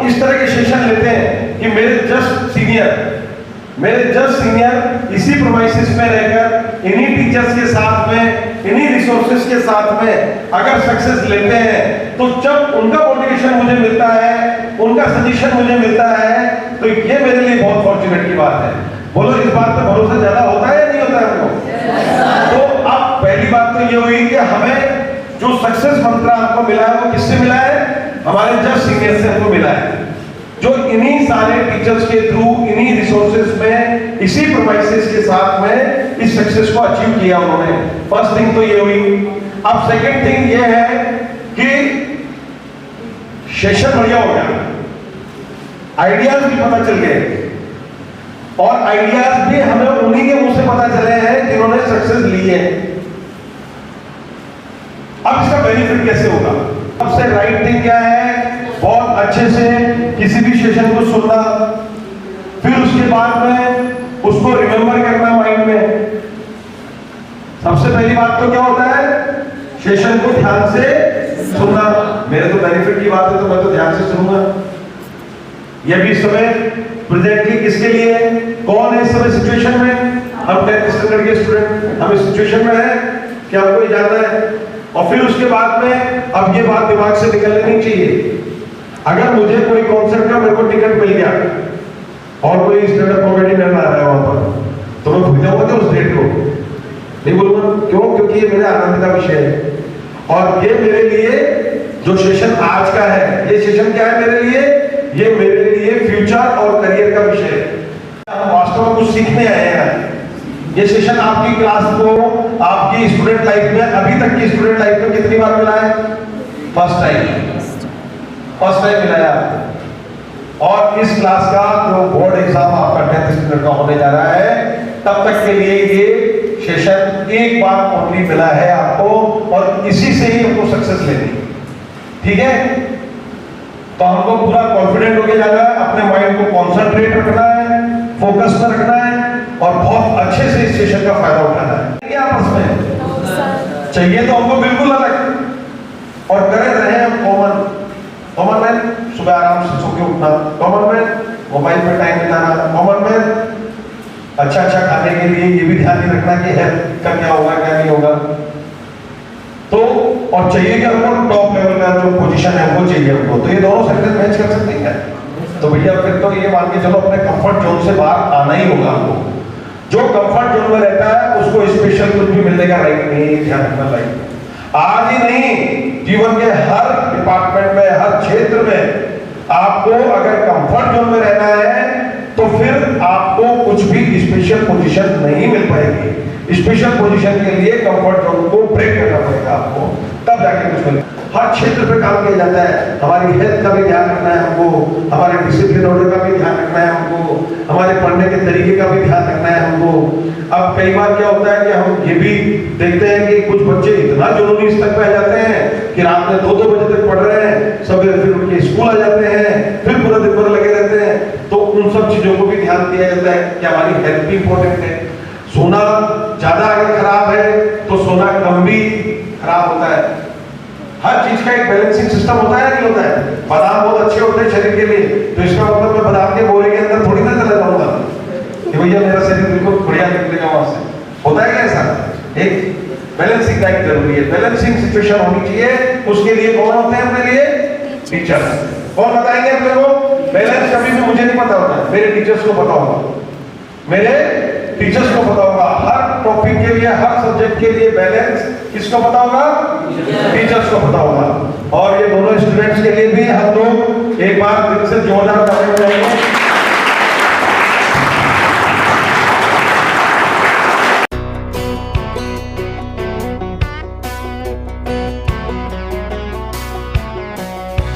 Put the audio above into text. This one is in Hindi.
हम इस तरह के सेशन लेते हैं कि मेरे जस्ट सीनियर इसी प्रोमाइसिस में रहकर इन्हीं टीचर्स के साथ में, इन्हीं रिसोर्सेज के साथ में अगर सक्सेस लेते हैं, तो जब उनका मोटिवेशन मुझे मिलता है, उनका सजेशन मुझे मिलता है, तो ये मेरे लिए बहुत फॉर्चुनेट की बात है। बोलो, इस बात पर भरोसा ज्यादा होता है या नहीं होता है हमको? तो अब पहली बात तो ये हुई कि हमें जो सक्सेस मंत्र आपको मिला है वो किससे मिला है? हमारे जस्ट सीनियर से हमको मिला है, जो इन्हीं सारे टीचर्स के थ्रू, इन्हीं रिसोर्सेज में, इसी प्रोमाइसेस के साथ में इस सक्सेस को अचीव किया उन्होंने। फर्स्ट थिंग तो ये हुई। अब सेकंड थिंग ये है कि सेशन बढ़िया हो गया, आइडियाज भी पता चल गए, और आइडियाज भी हमें उन्हीं के मुंह से पता चले हैं जिन्होंने सक्सेस ली है। अब इसका बेनिफिट कैसे होगा? सबसे राइट थिंग क्या है? बहुत अच्छे से किसी भी सेशन को सुनना, फिर उसके बाद में उसको रिमेंबर करना माइंड में। सबसे पहली बात तो क्या होता है? सेशन को ध्यान से सुनना। मेरे तो बेनिफिट की बात है तो मैं तो ध्यान से सुनूंगा। यह भी इस समय प्रेजेंटली किसके लिए? कौन है इस समय सिचुएशन में? हम 10th स्टैंडर्ड के स्टूडेंट, हम इस सिचुएशन में है कि हमको जानना है। और फिर उसके बाद में अब ये बात दिमाग से निकलनी नहीं चाहिए। अगर मुझे कोई कॉन्सर्ट का मेरे को टिकट मिल गया और कोई स्टैंड अप कॉमेडी मैन आ रहा है वहां पर, तो मैं भूल जाऊंगा क्या उस डेट को? नहीं बोलूंगा। क्यों? क्योंकि ये मेरे आनंद का विषय है, और ये मेरे लिए जो सेशन आज का है, ये सेशन क्या है मेरे लिए? ये मेरे लिए फ्यूचर और करियर का विषय है। हम वास्तव में कुछ सीखने आए हैं। ये सेशन आपकी क्लास को, आपकी स्टूडेंट लाइफ में, अभी तक की स्टूडेंट लाइफ में कितनी बार मिला है? फर्स्ट टाइम मिला है। और इस क्लास का जो बोर्ड एग्जाम आपका 10th स्टैंडर्ड का होने जा रहा है, तब तक के लिए ये सेशन एक बार ओनली मिला है आपको, और इसी से ही हमको सक्सेस लेनी है। ठीक है? तो हमको पूरा कॉन्फिडेंट होके जाना है, अपने माइंड को कॉन्सेंट्रेट रखना है, फोकस में रखना है, और बहुत अच्छे से इस सेशन का फायदा उठाना है। क्या आपस में चाहिए तो हमको बिल्कुल अलग, और करे रहे हम कॉमन मैन, सुबह आराम से सो के उठना, कॉमन मैन मोबाइल पे टाइम बिताना, कॉमन मैन अच्छा खाने के लिए ये भी ध्यान नहीं रखना कि हेल्थ का क्या होगा क्या नहीं होगा। तो और चाहिए कि हमको टॉप लेवल का जो पोजीशन है वो चाहिए हमको, तो ये दोनों सक्सेस मैच कर सकते हैं। तो भैया फिर तो ये मान के चलो अपने कंफर्ट जोन से बाहर आना ही होगा हमको। जो कंफर्ट जोन में रहता है उसको स्पेशल कुछ भी मिलने का राइट नहीं है। ध्यान रखना लाइफ आज ही नहीं, जीवन के हर डिपार्टमेंट में, हर क्षेत्र में आपको अगर कंफर्ट जोन में रहना है तो फिर आपको कुछ भी स्पेशल पोजीशन नहीं मिल पाएगी। स्पेशल पोजीशन के लिए कंफर्ट जोन को ब्रेक करना पड़ेगा आपको, तब जाके कुछ मिलेगा। हर क्षेत्र पे काम किया जाता है। हमारी हेल्थ का भी ध्यान रखना है हमको, हमारे डिसिप्लिन ऑर्डर का भी ध्यान रखना है हमको, हमारे पढ़ने के तरीके का भी ध्यान रखना है हमको। अब कई बार क्या होता है कि हम ये भी देखते हैं कि कुछ बच्चे इतना जुनूनी स्तर पे आ जाते हैं कि रात में 2-2 बजे तक पढ़ रहे हैं, सवेरे फिर उनके स्कूल आ जाते हैं, फिर पूरा दिन भर लगे रहते हैं। तो उन सब चीजों को भी ध्यान दिया जाता है कि हमारी हेल्थ भी इंपॉर्टेंट है। सोना ज्यादा अगर खराब है तो सोना कम भी खराब होता है। हर चीज का एक बैलेंसिंग सिस्टम होता है नहीं होता है? बादाम बहुत अच्छे होते हैं शरीर के लिए, तो इसका मतलब मैं बादाम के बोरे के अंदर थोड़ी ना चला जाऊंगा कि भैया मेरा शरीर बिल्कुल बढ़िया निकलेगा वहां से। होता है क्या ऐसा? एक बैलेंसिंग डाइट जरूरी है, बैलेंसिंग सिचुएशन होनी चाहिए। उसके लिए कौन होते हैं अपने लिए? टीचर। कौन बताएंगे अपने को? बैलेंस कभी भी मुझे नहीं पता होता, मेरे टीचर्स को पता होगा, मेरे टीचर्स को पता होगा। हर टॉपिक के लिए, हर सब्जेक्ट के लिए बैलेंस किसको पता होगा? टीचर्स को पता होगा। और ये दोनों स्टूडेंट्स के लिए भी हम लोग एक बार दिल से जोरदार तालियां बजाएंगे।